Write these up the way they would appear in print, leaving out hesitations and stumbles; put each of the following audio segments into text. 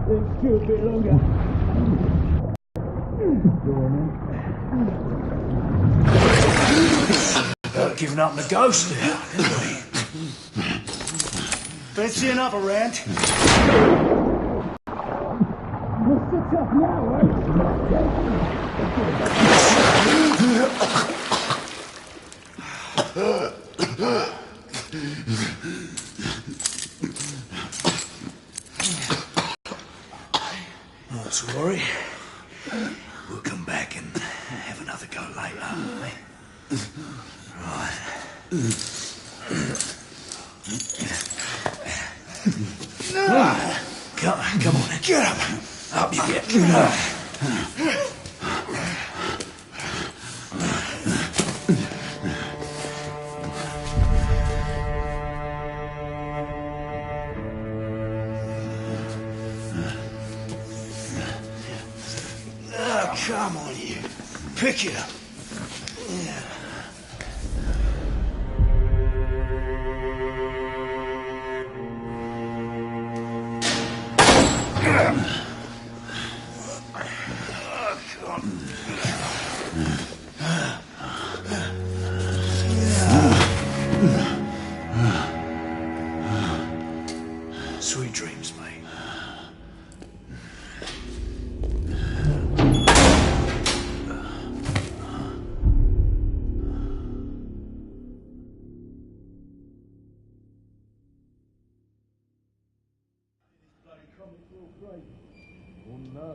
Let's do a bit longer. Giving up the ghost now, didn't we? Fancy another round? What's the tough now, Not to worry. We'll come back and have another go later, eh? Right. Come on, get up. Up you get. Come on, you. Pick it up. Yeah. Sweet dreams, mate. Oh no,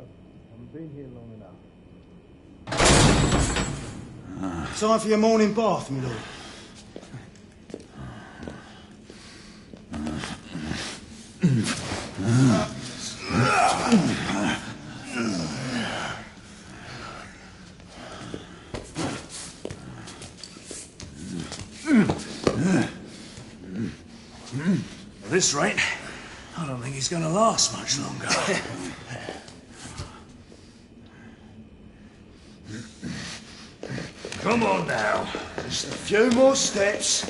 haven't been here long enough. Time for your morning bath, my lord. At this rate, I don't think he's going to last much longer. Come on now. Just a few more steps.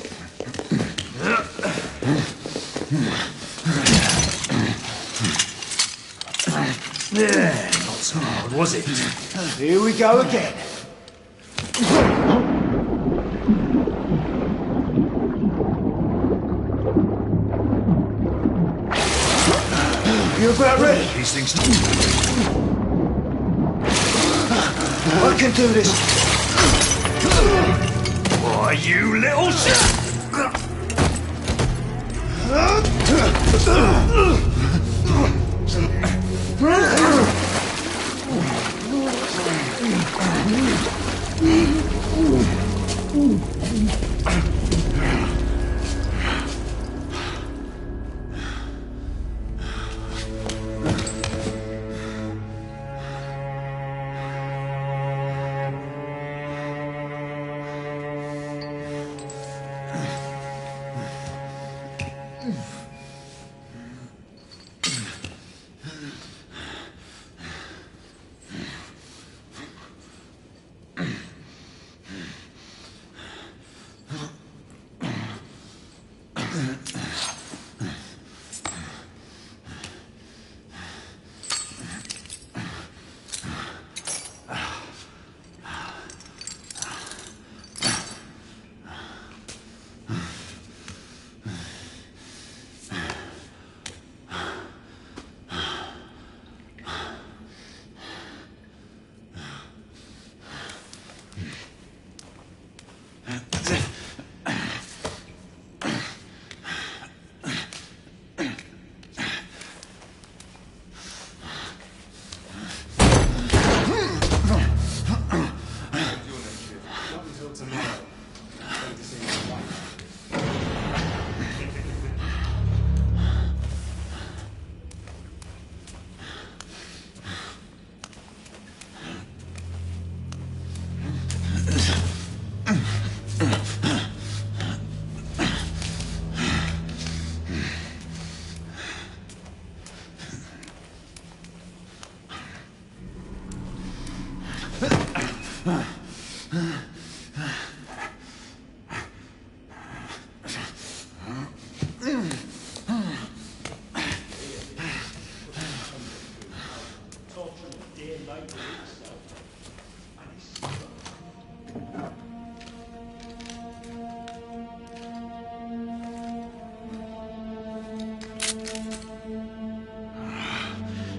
Yeah, not so hard, was it? Here we go again. You about ready? These things... I can do this. Why, you little shit!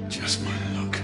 Just my luck.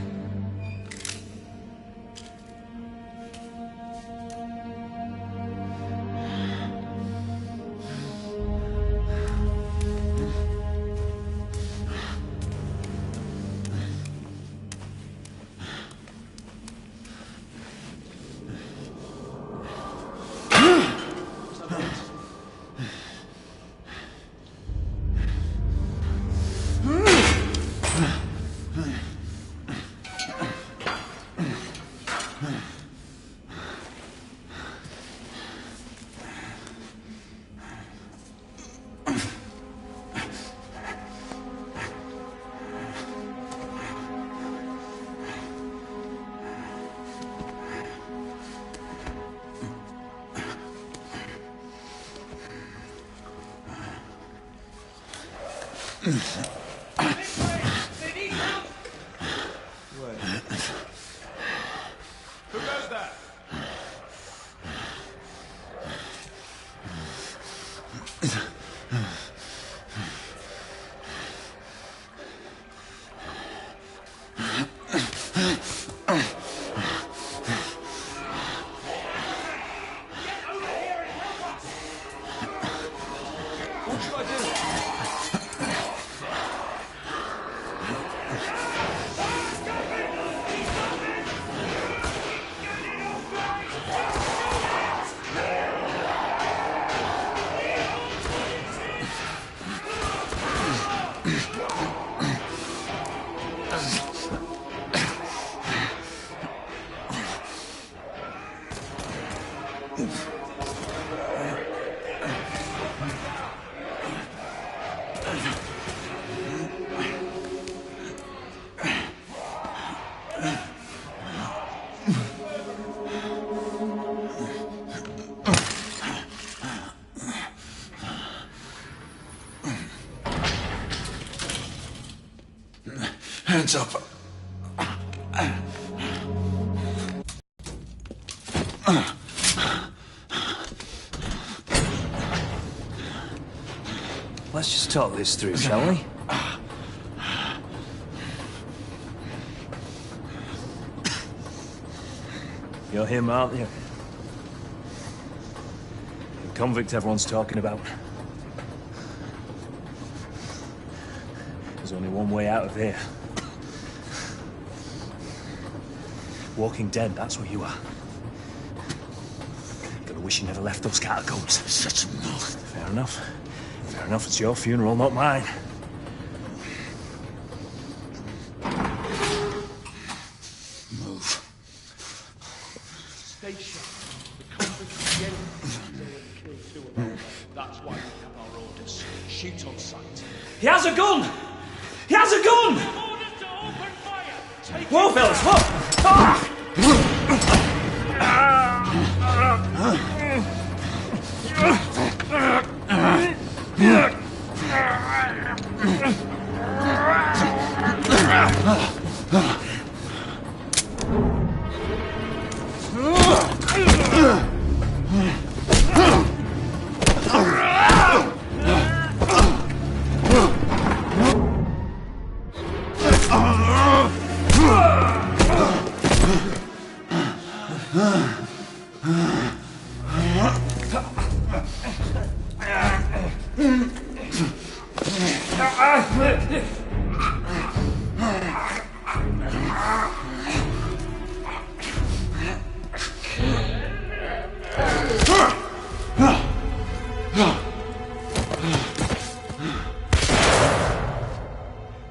They need help! Where? Who goes there? Get over here and help us! What should I do? Hands up. Let's just talk this through, shall we? You're him, aren't you? The convict everyone's talking about. There's only one way out of here. Walking Dead, that's what you are. Gonna wish you never left those catacombs. Such a mouth. Fair enough. Fair enough, it's your funeral, not mine. Move. Stay sharp. The convicts again they will kill two of them. That's why we have our orders. Shoot on sight. He has a gun! He has a gun! Orders to open fire! Take Whoa, it fellas, down. whoa! Ah!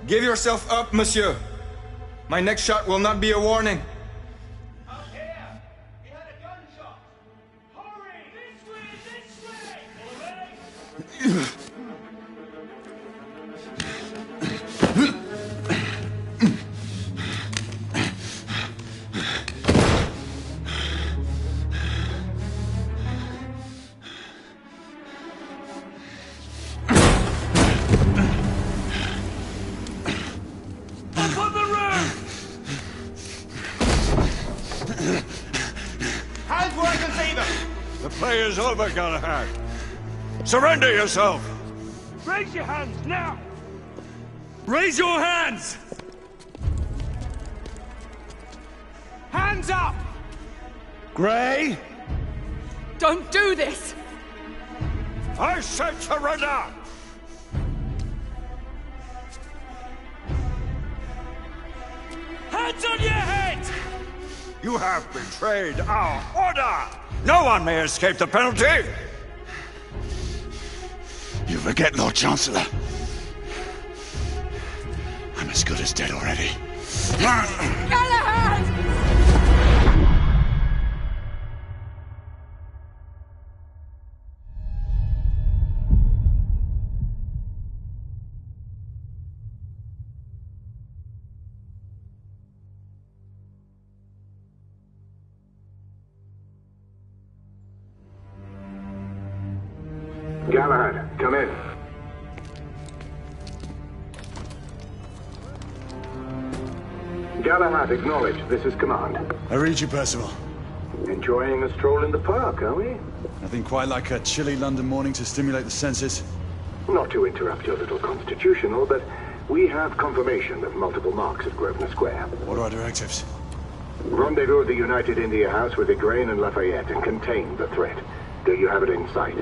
Give yourself up, monsieur. My next shot will not be a warning. Up here! We had a gunshot! Hurry! This way! This way! Already? Up on the roof! Hands where I can see them! The play is over, Galahad. Surrender yourself! Raise your hands, now! Raise your hands! Hands up! Gray? Don't do this! I said surrender! Hands on your head! You have betrayed our order! No one may escape the penalty! You forget, Lord Chancellor. I'm as good as dead already. Galahad! Galahad, come in. Galahad, acknowledge. This is command. I read you, Percival. Enjoying a stroll in the park, are we? Nothing quite like a chilly London morning to stimulate the senses. Not to interrupt your little constitutional, but we have confirmation of multiple marks at Grosvenor Square. What are our directives? Rendezvous at the United India House with Igraine and Lafayette and contain the threat. Do you have it in sight?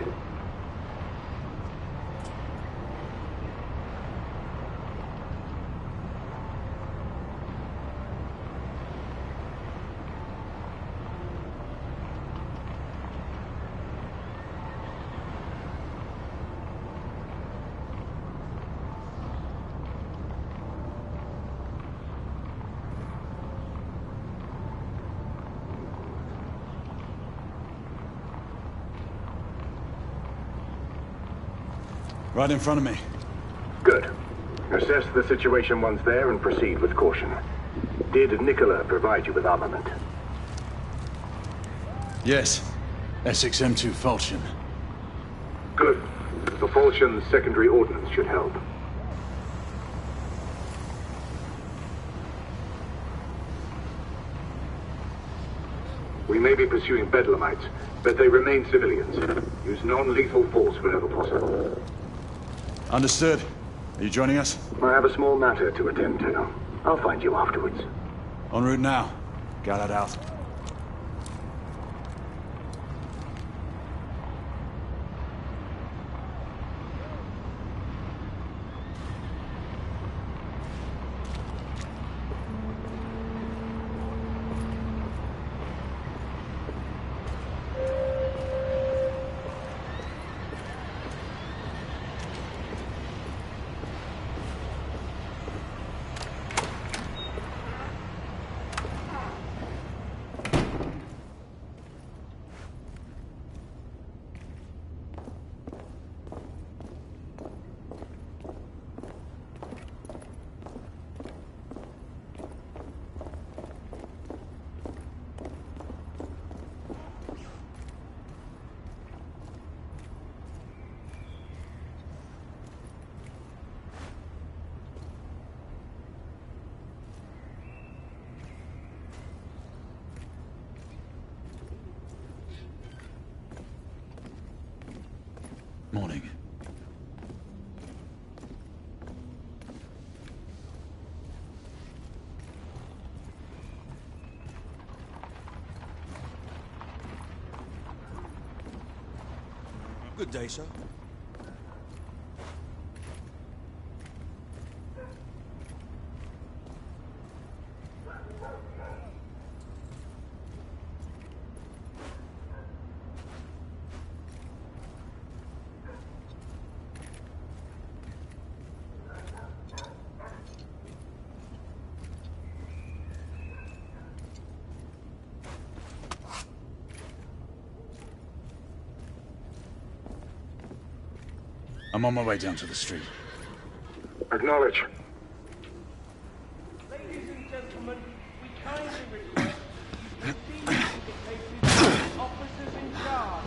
Right in front of me. Good. Assess the situation once there and proceed with caution. Did Nicola provide you with armament? Yes. Essex M2 Falchion. Good. The Falchion's secondary ordnance should help. We may be pursuing Bedlamites, but they remain civilians. Use non-lethal force whenever possible. Understood. Are you joining us? I have a small matter to attend to. I'll find you afterwards. En route now. Galahad out. Morning. Good day, sir. I'm on my way down to the street. Acknowledge. Ladies and gentlemen, we kindly request you proceed to the cases of the officers in charge.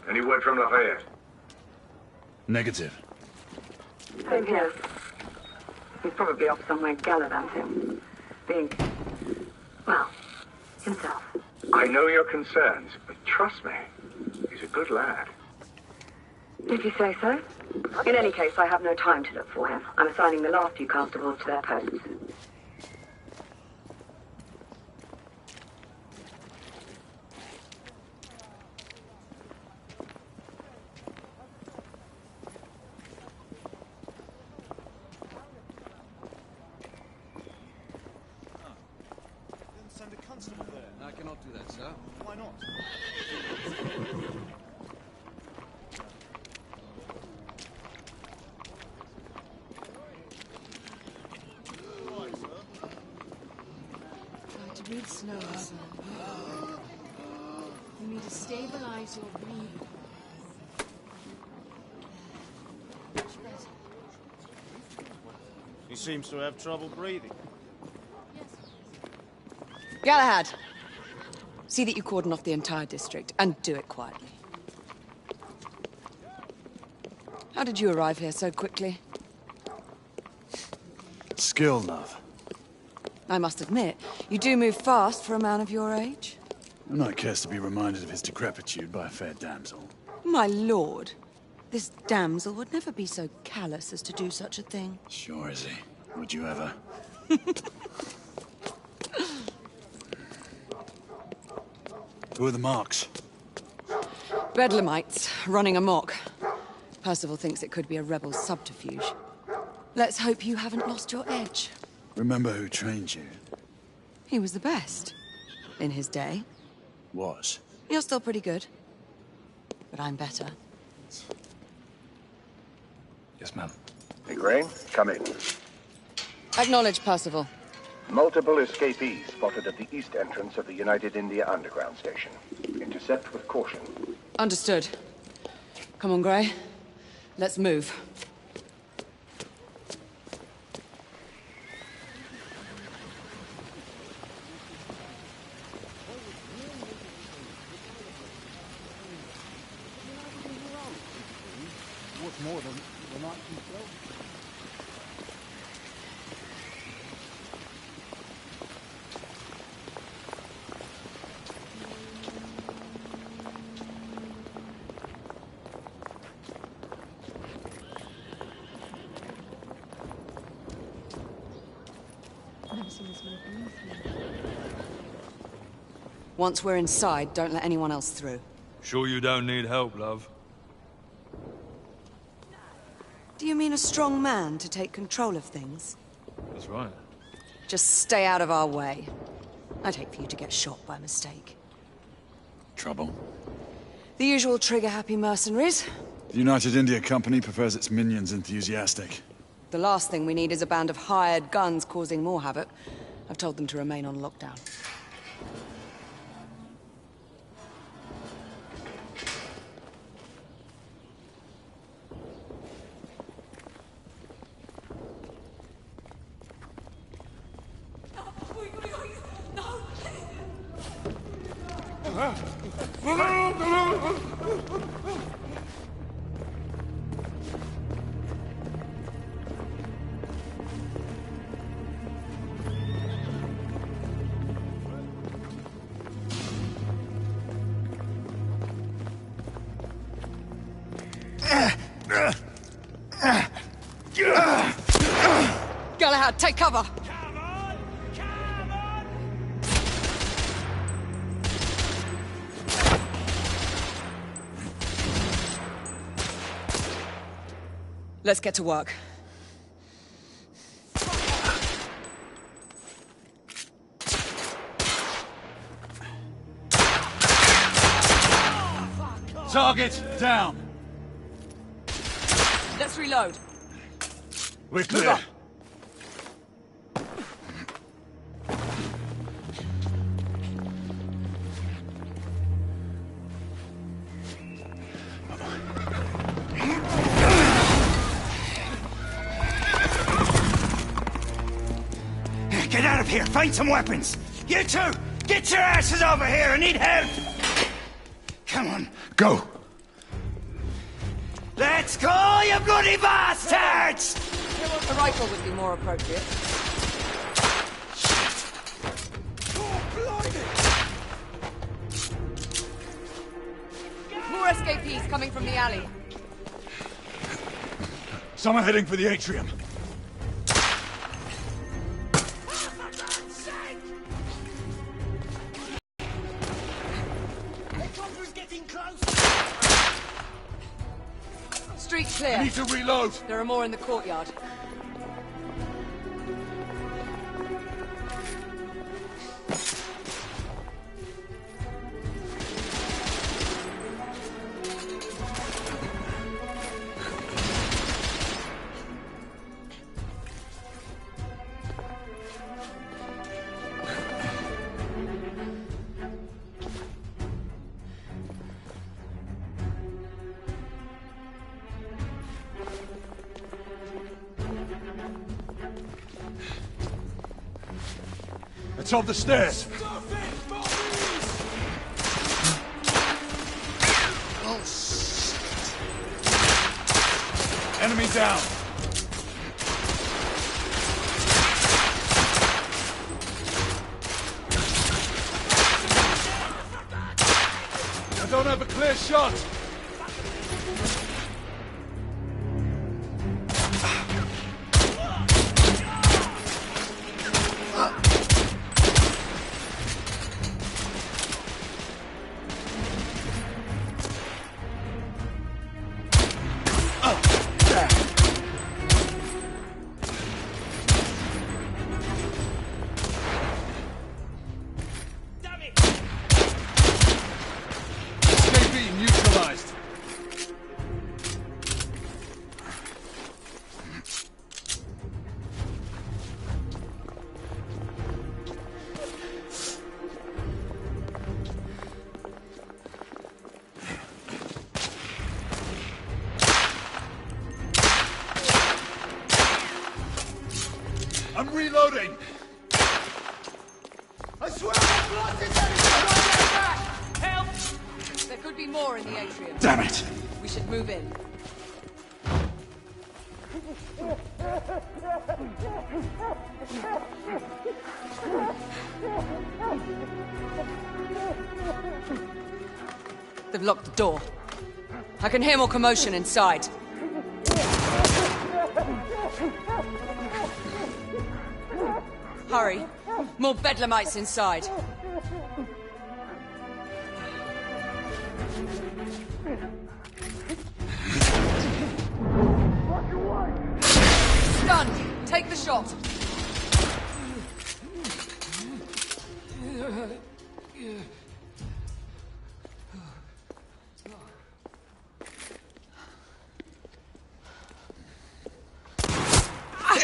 Any word from Lafayette? Negative. Same here. He's probably off somewhere gallivanting. Being, well, himself. I know your concerns, but trust me, he's a good lad. If you say so. In any case, I have no time to look for him. I'm assigning the last few constables to their posts. Send a constable there. I cannot do that, sir. Why not? Try to breathe slower, sir. You need to stabilize your breathing. Much better. He seems to have trouble breathing. Galahad, see that you cordon off the entire district, and do it quietly. How did you arrive here so quickly? Skill, love. I must admit, you do move fast for a man of your age. I'm not cares to be reminded of his decrepitude by a fair damsel. My lord, this damsel would never be so callous as to do such a thing. Sure is he. Would you ever? Who are the marks? Bedlamites, running amok. Percival thinks it could be a rebel subterfuge. Let's hope you haven't lost your edge. Remember who trained you? He was the best. In his day. Was. You're still pretty good. But I'm better. Yes, ma'am. Hey, Crane, come in. Acknowledge, Percival. Multiple escapees spotted at the east entrance of the United India Underground Station. Intercept with caution. Understood. Come on, Grey. Let's move. What's more than the night himself? Once we're inside, don't let anyone else through. Sure you don't need help, love? Do you mean a strong man to take control of things? That's right. Just stay out of our way. I'd hate for you to get shot by mistake. Trouble? The usual trigger-happy mercenaries. The United India Company prefers its minions enthusiastic. The last thing we need is a band of hired guns causing more havoc. I've told them to remain on lockdown. Galahad, take cover! Come on! Come on! Let's get to work. Target down! Let's reload. We're clear. Get out of here! Find some weapons! You two! Get your asses over here! I need help! Come on. Go! Let's go, you bloody bastards! A rifle would be more appropriate. More escapees coming from the alley. Someone heading for the atrium. Street clear. I need to reload. There are more in the courtyard. It's on the stairs. Oh, shit. Enemy down. I don't have a clear shot. Escapee neutralized. I'm reloading! I swear I've lost this enemy! Help! There could be more in the atrium. Damn it! We should move in. They've locked the door. I can hear more commotion inside. Hurry. More bedlamites inside. Stunned. Take the shot.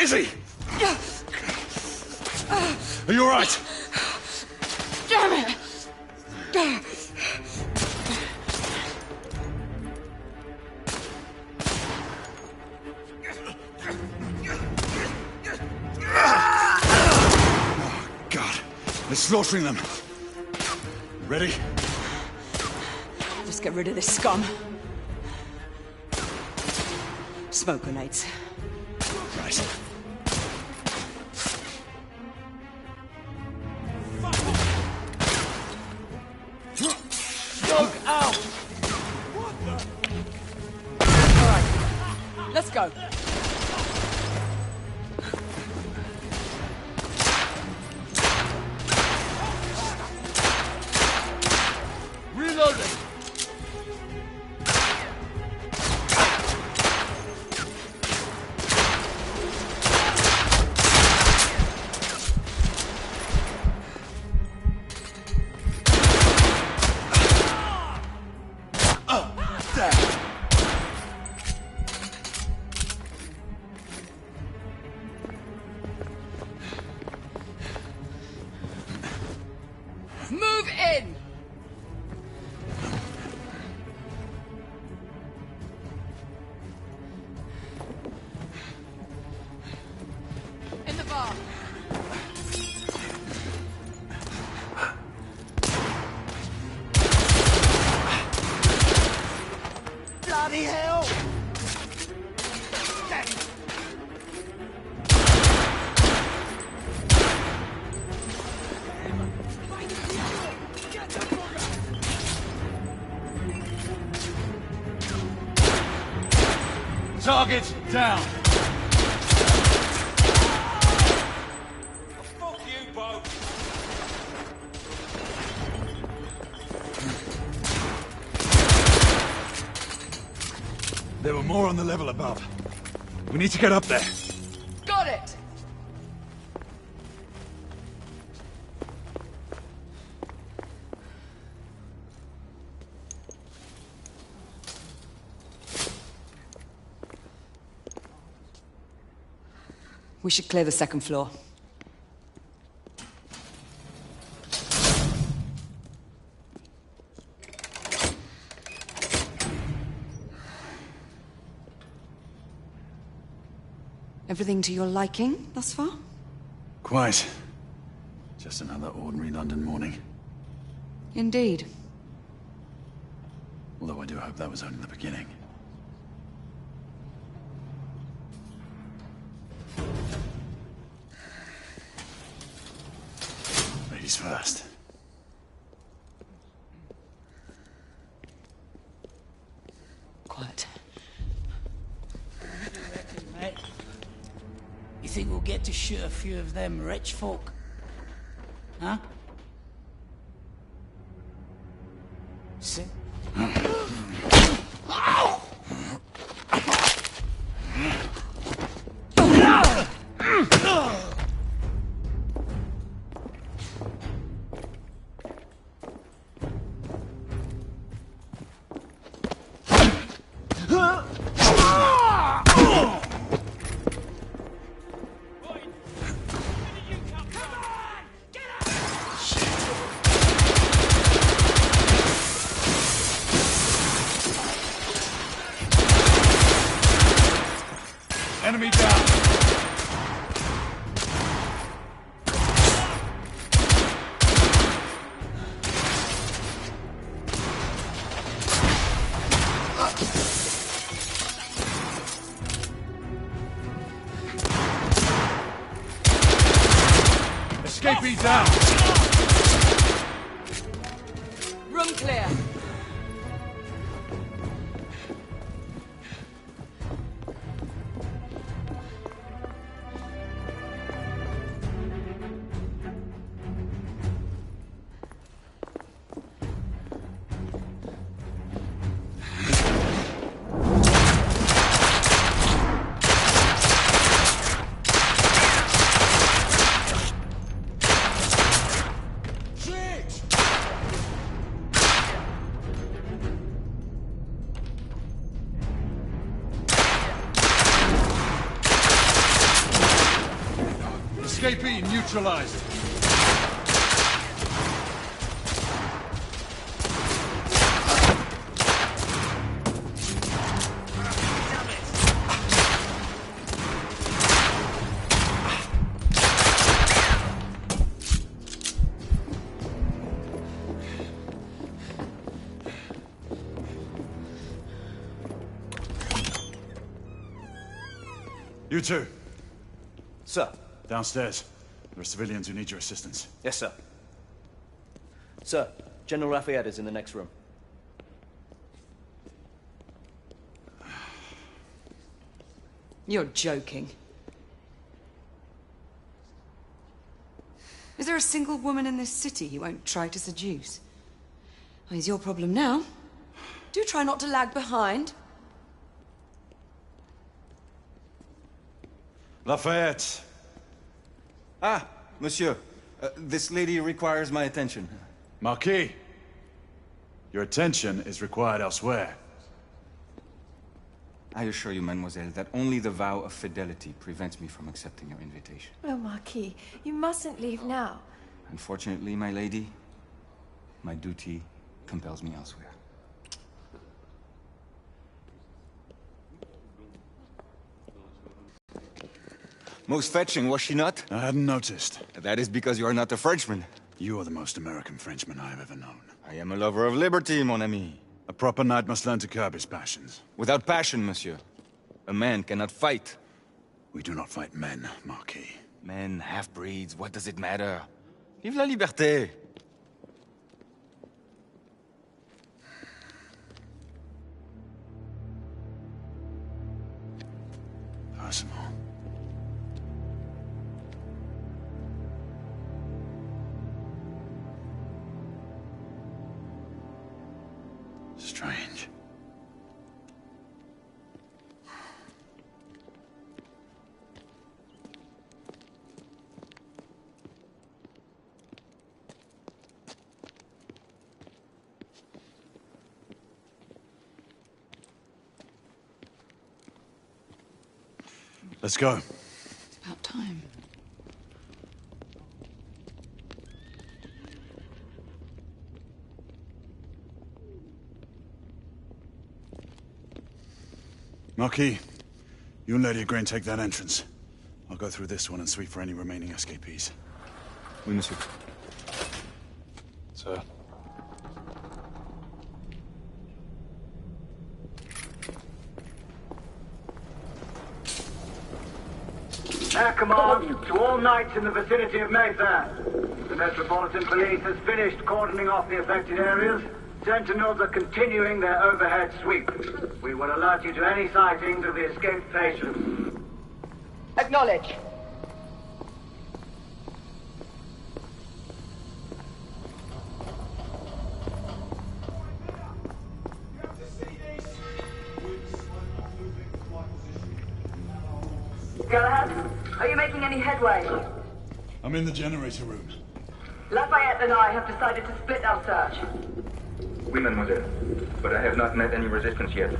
Izzy! Are you alright? Damn it! Oh, God. They're slaughtering them. Ready? Just get rid of this scum. Smoke grenades. Right. Smoke out! All right, let's go. Reloading! Move in! In the bar. Bloody hell! Target down. Fuck you both! There were more on the level above. We need to get up there. Got it! We should clear the second floor. Everything to your liking thus far? Quite. Just another ordinary London morning. Indeed. Although I do hope that was only the beginning. Ladies first. Quiet. Mate, you think we'll get to shoot a few of them rich folk? Huh? See? Enemy down. Escapee down. Room clear. Escapee neutralized. You two. Sir. Downstairs. There are civilians who need your assistance. Yes, sir. Sir, General Lafayette is in the next room. You're joking. Is there a single woman in this city he won't try to seduce? Well, he's your problem now. Do try not to lag behind. Lafayette. Ah, monsieur. This lady requires my attention. Marquis, your attention is required elsewhere. I assure you, mademoiselle, that only the vow of fidelity prevents me from accepting your invitation. Oh, Marquis, you mustn't leave now. Unfortunately, my lady, my duty compels me elsewhere. Most fetching, was she not? I hadn't noticed. That is because you are not a Frenchman. You are the most American Frenchman I have ever known. I am a lover of liberty, mon ami. A proper knight must learn to curb his passions. Without passion, monsieur, a man cannot fight. We do not fight men, Marquis. Men, half-breeds, what does it matter? Vive la liberté! Strange. Let's go. It's about time. Marquis, you and Lady Grain take that entrance. I'll go through this one and sweep for any remaining escapees. Oui, monsieur. Sir. Air command to all knights in the vicinity of Mayfair. The Metropolitan Police has finished cordoning off the affected areas. Sentinels are continuing their overhead sweep. We will alert you to any sightings of the escaped patients. Acknowledge. Galahad, are you making any headway? I'm in the generator room. Lafayette and I have decided to split our search. Oui, mademoiselle. But I have not met any resistance yet.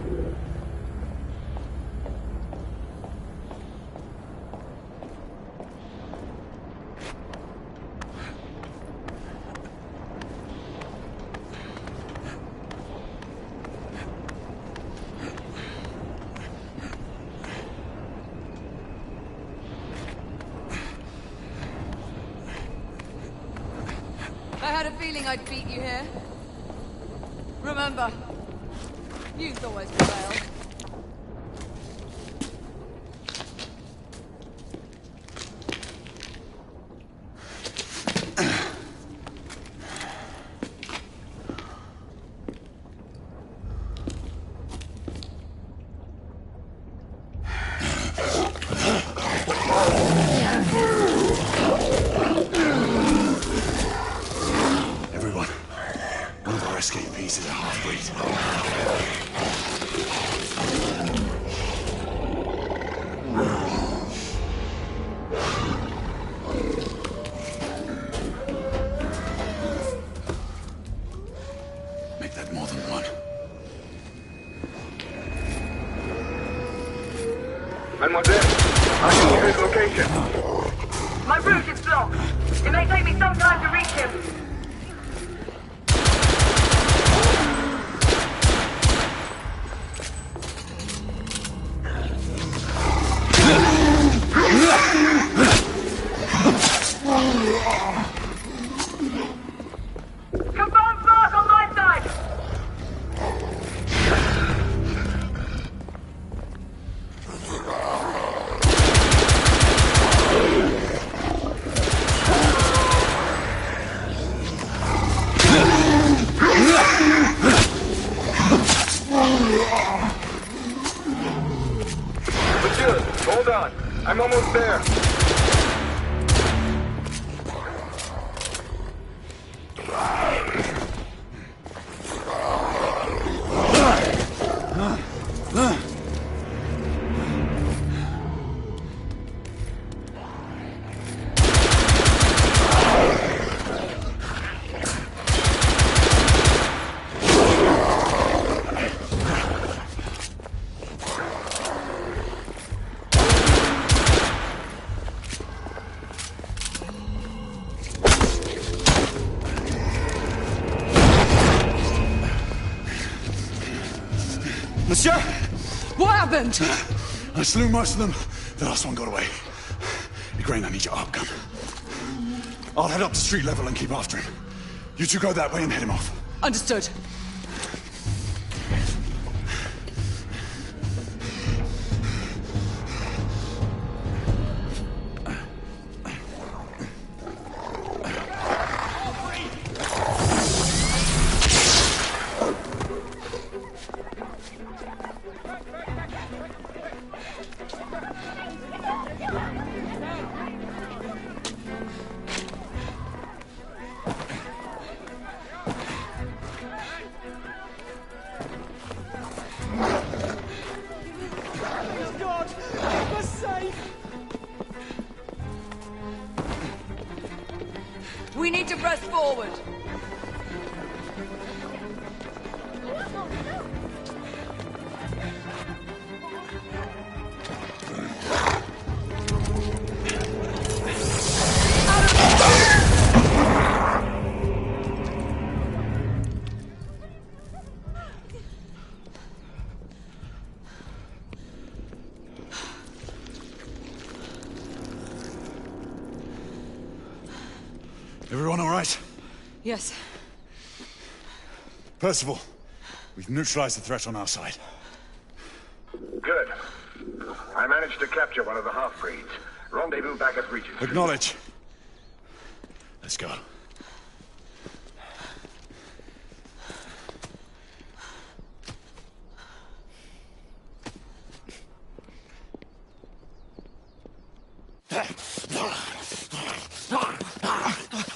I had a feeling I'd beat you here. Remember, youth always prevails. Everyone, one of our escapees is a half-breed. Make that more than one. Mademoiselle, I can hear his location. My route is blocked. It may take me some time to reach him. Confirm mark on my side! Monsieur, hold on. I'm almost there. Monsieur! What happened? I slew most of them. The last one got away. Grain, I need your arc gun. I'll head up to street level and keep after him. You two go that way and head him off. Understood. need to press forward. Everyone all right? Yes. Percival, we've neutralized the threat on our side. Good. I managed to capture one of the half-breeds. Rendezvous back at Regent. Acknowledge. Let's go.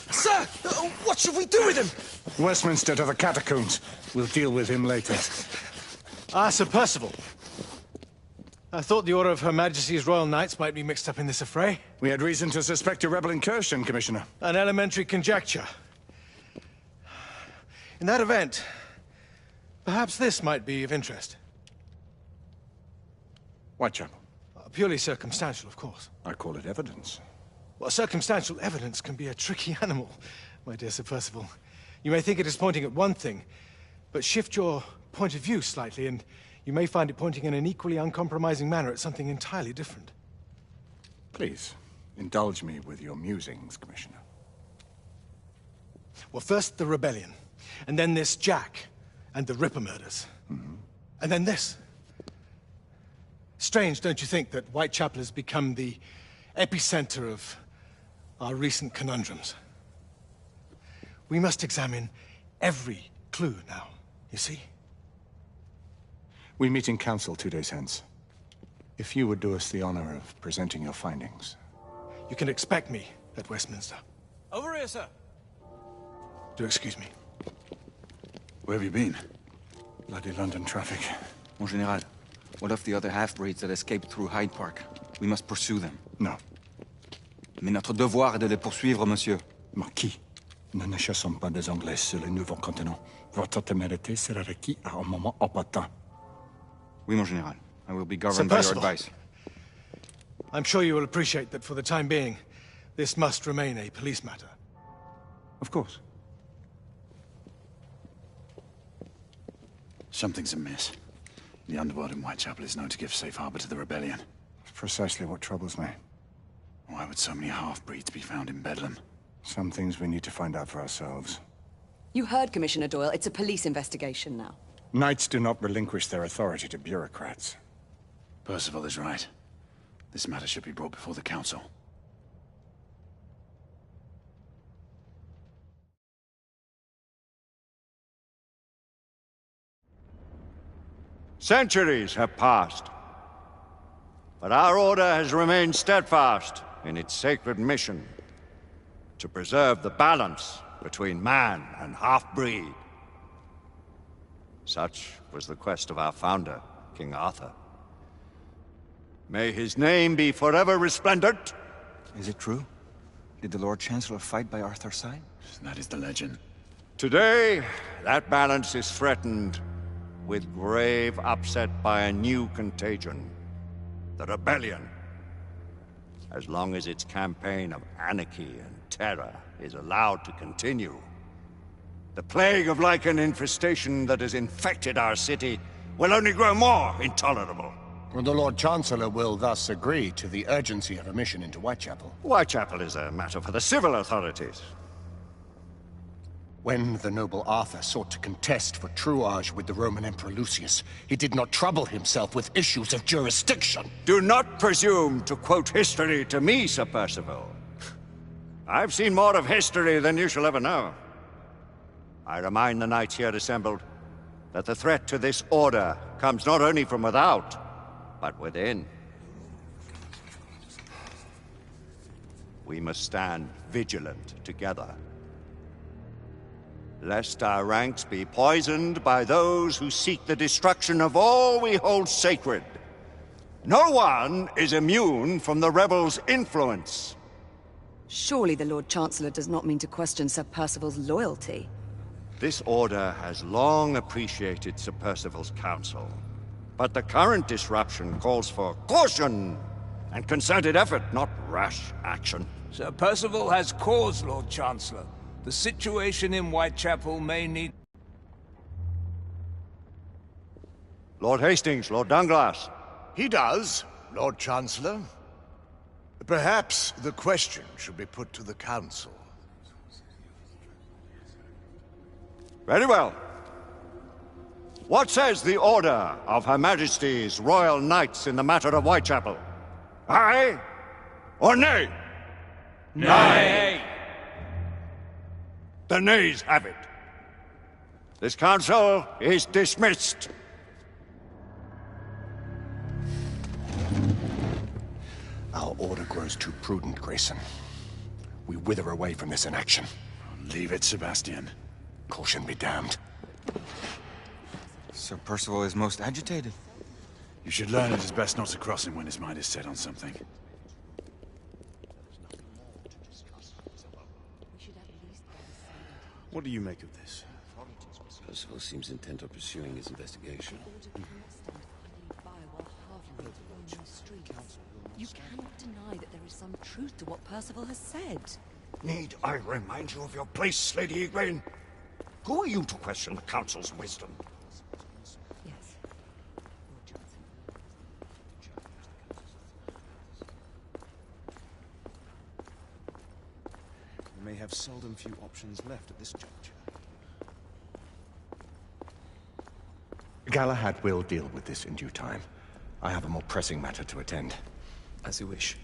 Sir! What should we do with him? Westminster to the catacombs. We'll deal with him later. Ah, Sir Percival. I thought the Order of Her Majesty's Royal Knights might be mixed up in this affray. We had reason to suspect a rebel incursion, Commissioner. An elementary conjecture. In that event, perhaps this might be of interest. Whitechapel. Purely circumstantial, of course. I call it evidence. Well, circumstantial evidence can be a tricky animal, my dear Sir Percival. You may think it is pointing at one thing, but shift your point of view slightly, and you may find it pointing in an equally uncompromising manner at something entirely different. Please, indulge me with your musings, Commissioner. Well, first the rebellion, and then this Jack, and the Ripper murders. And then this. Strange, don't you think, that Whitechapel has become the epicenter of our recent conundrums? We must examine every clue now, you see? We meet in council 2 days hence. If you would do us the honor of presenting your findings. You can expect me at Westminster. Over here, sir. Do excuse me. Where have you been? Bloody London traffic. Mon Général, what of the other half-breeds that escaped through Hyde Park? We must pursue them. No. Mais notre devoir est de les poursuivre, monsieur. Marquis, nous ne chassons pas des Anglais sur le nouveau continent. Votre témérité sera requis à un moment opportun. Oui, mon Général. I will be governed by your advice. I'm sure you will appreciate that for the time being, this must remain a police matter. Of course. Something's amiss. The underworld in Whitechapel is known to give safe harbor to the rebellion. It's precisely what troubles me. Why would so many half-breeds be found in Bedlam? Some things we need to find out for ourselves. You heard Commissioner Doyle. It's a police investigation now. Knights do not relinquish their authority to bureaucrats. Percival is right. This matter should be brought before the council. Centuries have passed, but our order has remained steadfast in its sacred mission to preserve the balance between man and half-breed. Such was the quest of our founder, King Arthur. May his name be forever resplendent. Is it true? Did the Lord Chancellor fight by Arthur's side? That is the legend. Today, that balance is threatened with grave upset by a new contagion, the rebellion. As long as its campaign of anarchy and terror is allowed to continue, the plague of lichen infestation that has infected our city will only grow more intolerable. Well, the Lord Chancellor will thus agree to the urgency of a mission into Whitechapel. Whitechapel is a matter for the civil authorities. When the noble Arthur sought to contest for truage with the Roman Emperor Lucius, he did not trouble himself with issues of jurisdiction. Do not presume to quote history to me, Sir Percival. I've seen more of history than you shall ever know. I remind the knights here assembled that the threat to this order comes not only from without, but within. We must stand vigilant together, lest our ranks be poisoned by those who seek the destruction of all we hold sacred. No one is immune from the rebels' influence. Surely the Lord Chancellor does not mean to question Sir Percival's loyalty. This order has long appreciated Sir Percival's counsel. But the current disruption calls for caution and concerted effort, not rash action. Sir Percival has cause, Lord Chancellor. The situation in Whitechapel may need... Lord Hastings, Lord Dunglass. He does, Lord Chancellor. Perhaps the question should be put to the Council. Very well. What says the Order of Her Majesty's Royal Knights in the matter of Whitechapel? Aye or nay? Nay. The nays have it. This council is dismissed. Our order grows too prudent, Grayson. We wither away from this inaction. Leave it, Sebastian. Caution be damned. Sir Percival is most agitated. You should learn it is best not to cross him when his mind is set on something. What do you make of this? Percival seems intent on pursuing his investigation. You cannot deny that there is some truth to what Percival has said. Need I remind you of your place, Lady Egwene? Who are you to question the Council's wisdom? Yes. We may have seldom few options left at this juncture. Galahad will deal with this in due time. I have a more pressing matter to attend. As you wish.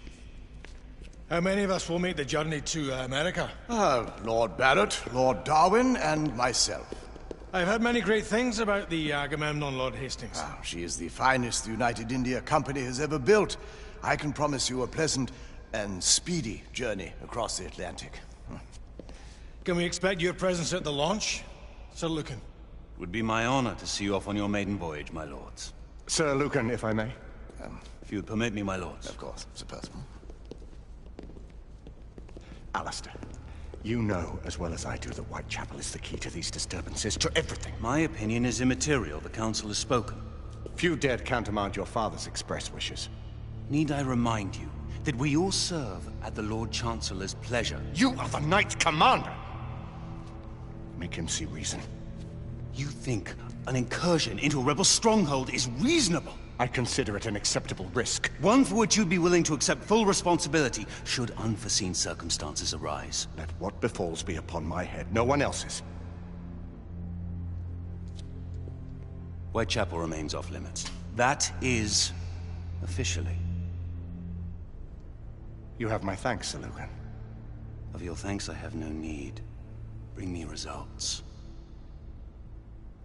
How many of us will make the journey to America? Lord Barrett, Lord Darwin, and myself. I've heard many great things about the Agamemnon, Lord Hastings. She is the finest the United India Company has ever built. I can promise you a pleasant and speedy journey across the Atlantic. Can we expect your presence at the launch, Sir Lucan? It would be my honor to see you off on your maiden voyage, my lords. Sir Lucan, if I may. If you would permit me, my lords. Of course, Sir Percival. Alistair, you know as well as I do that Whitechapel is the key to these disturbances, to everything. My opinion is immaterial. The Council has spoken. Few dared countermand your father's express wishes. Need I remind you that we all serve at the Lord Chancellor's pleasure? You are the Knight Commander! Make him see reason. You think an incursion into a rebel stronghold is reasonable? I consider it an acceptable risk. One for which you'd be willing to accept full responsibility should unforeseen circumstances arise. Let what befalls be upon my head, no one else's. Whitechapel remains off limits. That is... officially. You have my thanks, Sir Lucan. Of your thanks I have no need. Bring me results.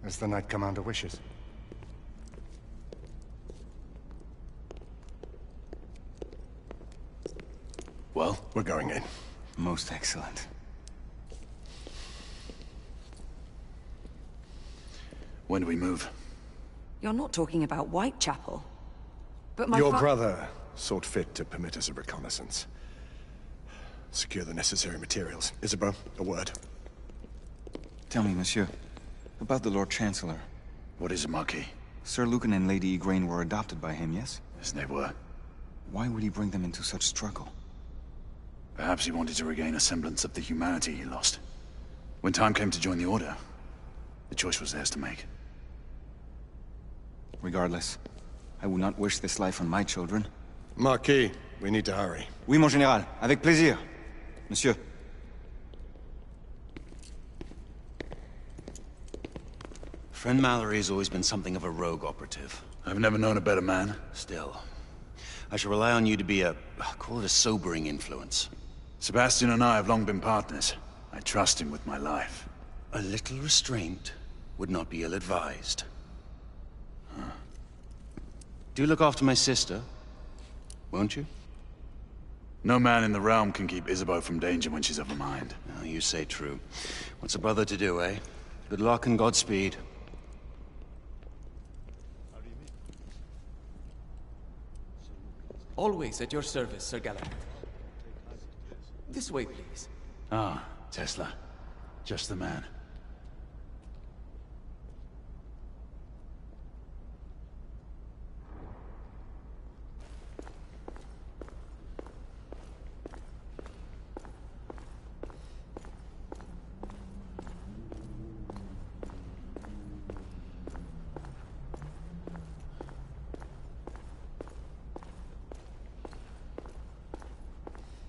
As the Knight Commander wishes. Well, we're going in. Most excellent. When do we move? You're not talking about Whitechapel. But my Your brother sought fit to permit us a reconnaissance. Secure the necessary materials. Isabeau, a word. Tell me, monsieur, about the Lord Chancellor. What is it, Marquis? Sir Lucan and Lady Egwene were adopted by him, yes? Yes, they were. Why would he bring them into such struggle? Perhaps he wanted to regain a semblance of the humanity he lost. When time came to join the Order, the choice was theirs to make. Regardless, I would not wish this life on my children. Marquis, we need to hurry. Oui, mon général. Avec plaisir. Monsieur. Friend Mallory has always been something of a rogue operative. I've never known a better man. Still, I shall rely on you to be call it a sobering influence. Sebastian and I have long been partners. I trust him with my life. A little restraint would not be ill-advised. Do look after my sister, won't you? No man in the realm can keep Isabeau from danger when she's of a mind. Oh, you say true. What's a brother to do, eh? Good luck and Godspeed. Always at your service, Sir Galahad. This way, please. Ah, Tesla. Just the man.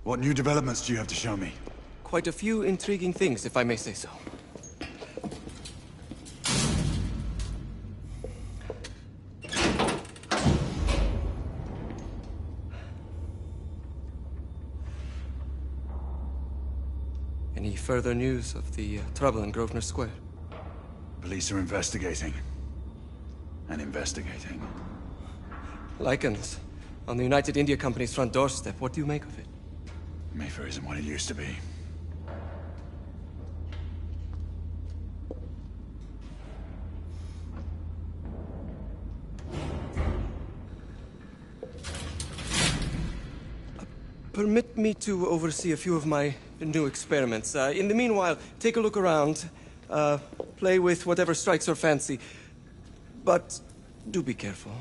What new developments do you have to show me? Quite a few intriguing things, if I may say so. Any further news of the trouble in Grosvenor Square? Police are investigating. And investigating. Lycans. On the United India Company's front doorstep. What do you make of it? Mayfair isn't what it used to be. Permit me to oversee a few of my new experiments. In the meanwhile, take a look around. Play with whatever strikes your fancy. But do be careful.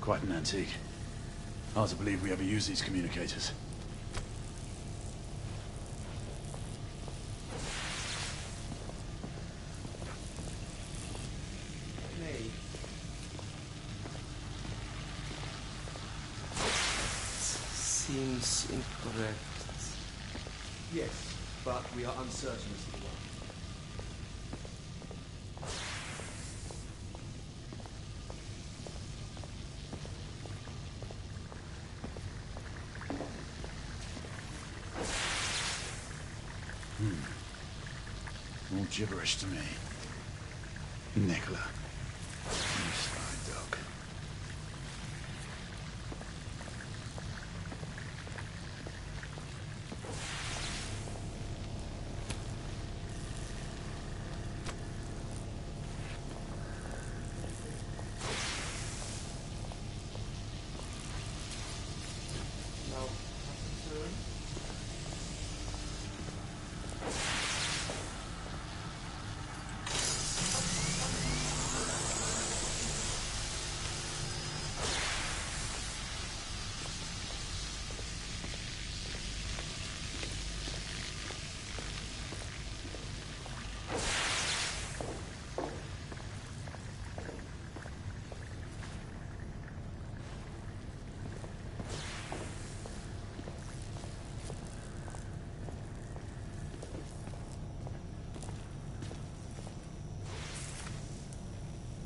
Quite an antique. Hard to believe we ever use these communicators. Seems incorrect. Yes, but we are uncertain as to why. All gibberish to me. Nicola. You sly dog.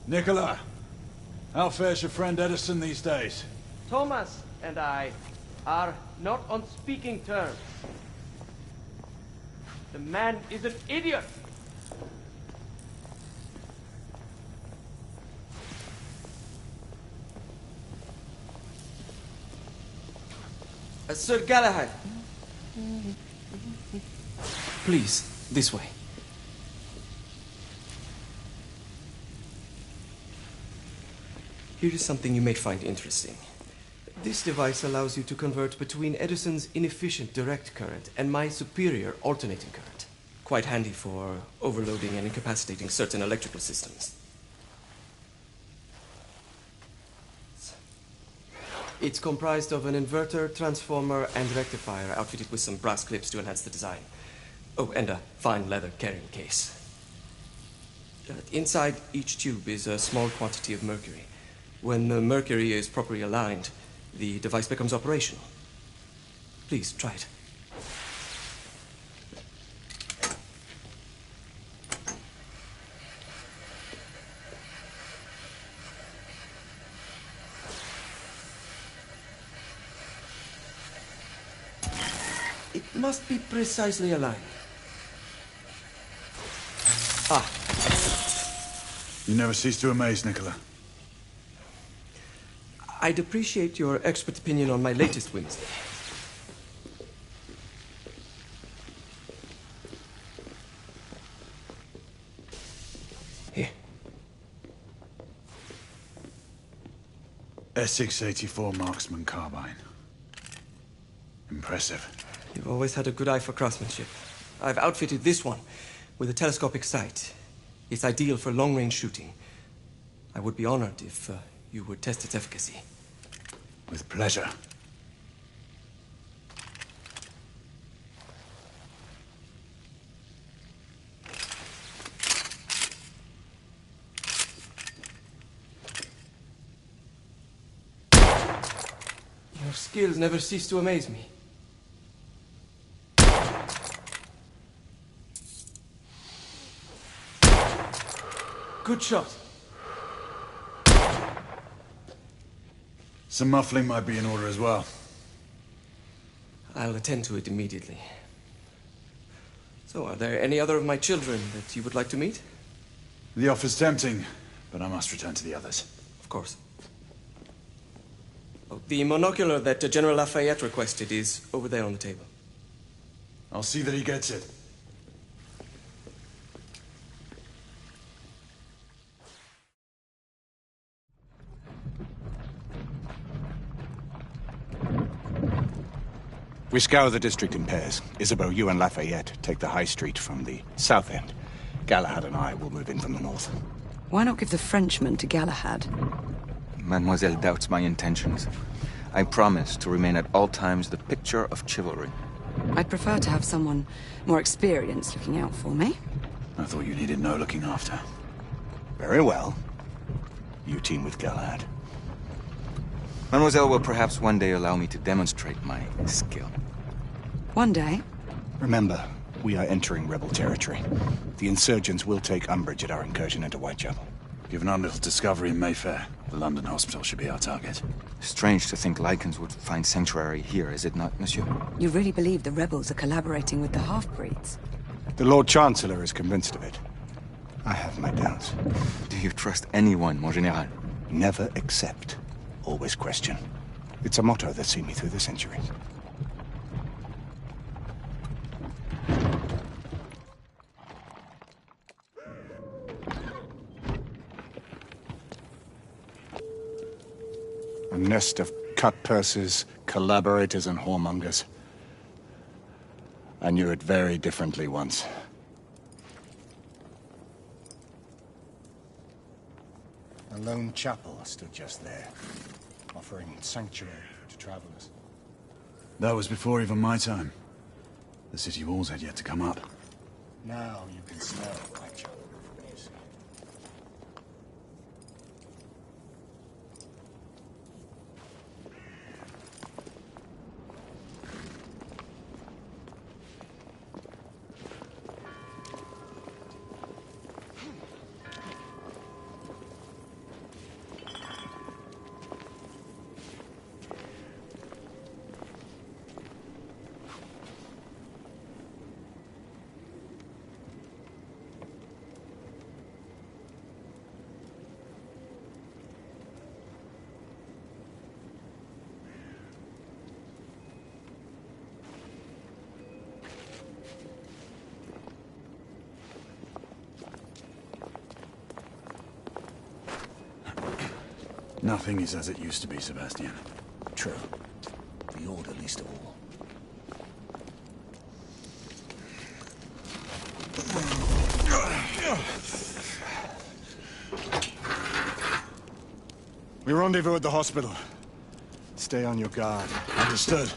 Nicola, how fares your friend Edison these days? Thomas and I are not on speaking terms. The man is an idiot. Sir Galahad. Please, this way. Here is something you may find interesting. This device allows you to convert between Edison's inefficient direct current and my superior alternating current. Quite handy for overloading and incapacitating certain electrical systems. It's comprised of an inverter, transformer, and rectifier outfitted with some brass clips to enhance the design. Oh, and a fine leather carrying case. Inside each tube is a small quantity of mercury. When the mercury is properly aligned, the device becomes operational. Please, try it. It must be precisely aligned. Ah. You never cease to amaze, Nicola. I'd appreciate your expert opinion on my latest whims. Here. Essex 84 Marksman Carbine. Impressive. You've always had a good eye for craftsmanship. I've outfitted this one with a telescopic sight. It's ideal for long-range shooting. I would be honored if you would test its efficacy. With pleasure. Your skills never cease to amaze me. Good shot. Some muffling might be in order as well. I'll attend to it immediately. So, are there any other of my children that you would like to meet? The offer's tempting, but I must return to the others. Of course. Oh, the monocular that General Lafayette requested is over there on the table. I'll see that he gets it. We scour the district in pairs. Isabeau, you and Lafayette take the high street from the south end. Galahad and I will move in from the north. Why not give the Frenchman to Galahad? Mademoiselle doubts my intentions. I promise to remain at all times the picture of chivalry. I'd prefer to have someone more experienced looking out for me. I thought you needed no looking after. Very well. You team with Galahad. Mademoiselle will perhaps one day allow me to demonstrate my skill. One day? Remember, we are entering rebel territory. The insurgents will take umbrage at our incursion into Whitechapel. Given our little discovery in Mayfair, the London hospital should be our target. Strange to think Lycans would find sanctuary here, is it not, monsieur? You really believe the rebels are collaborating with the half-breeds? The Lord Chancellor is convinced of it. I have my doubts. Do you trust anyone, mon général? Never accept. Always question. It's a motto that's seen me through the centuries. A nest of cut-pursers, collaborators, and whoremongers. I knew it very differently once. A lone chapel stood just there, offering sanctuary to travelers. That was before even my time. The city walls had yet to come up. Now you can smell Whitechapel from here. Nothing is as it used to be, Sebastian. True. The order least of all. We rendezvous at the hospital. Stay on your guard. Understood.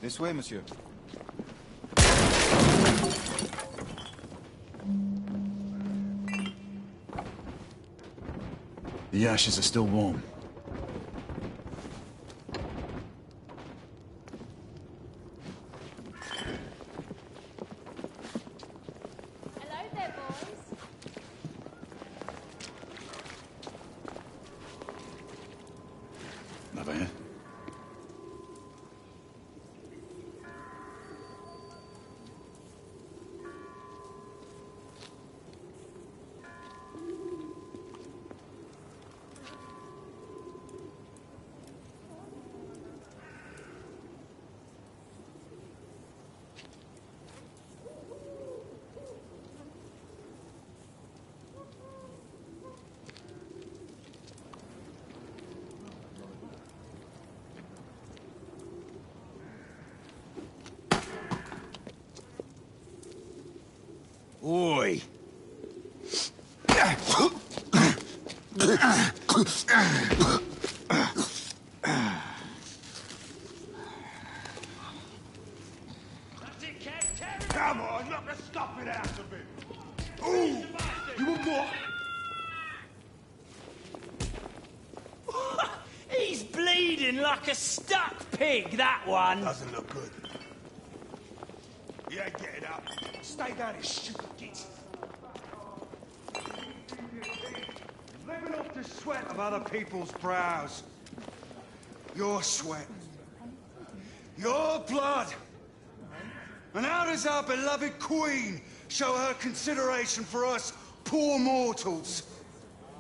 This way, monsieur. The ashes are still warm. Hello there, boys. Lafayette? Come on, knock the stuffing out of him! Ooh! You want more? He's bleeding like a stuck pig, that one. Doesn't look good. Yeah, get it up. Stay down, you stupid git. Living off the sweat of other people's brows. Your sweat. Your blood. And how does our beloved queen show her consideration for us poor mortals?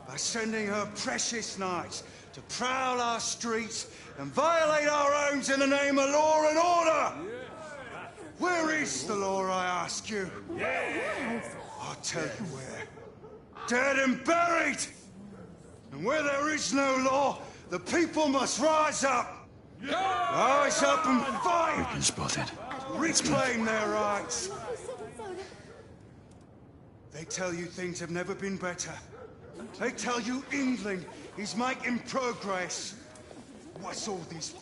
By sending her precious knights to prowl our streets and violate our homes in the name of law and order! Where is the law, I ask you? I'll tell you where. Dead and buried! And where there is no law, the people must rise up! Rise up and fight! We've been spotted. Reclaim their rights. They tell you things have never been better. They tell you England is making progress. What's all this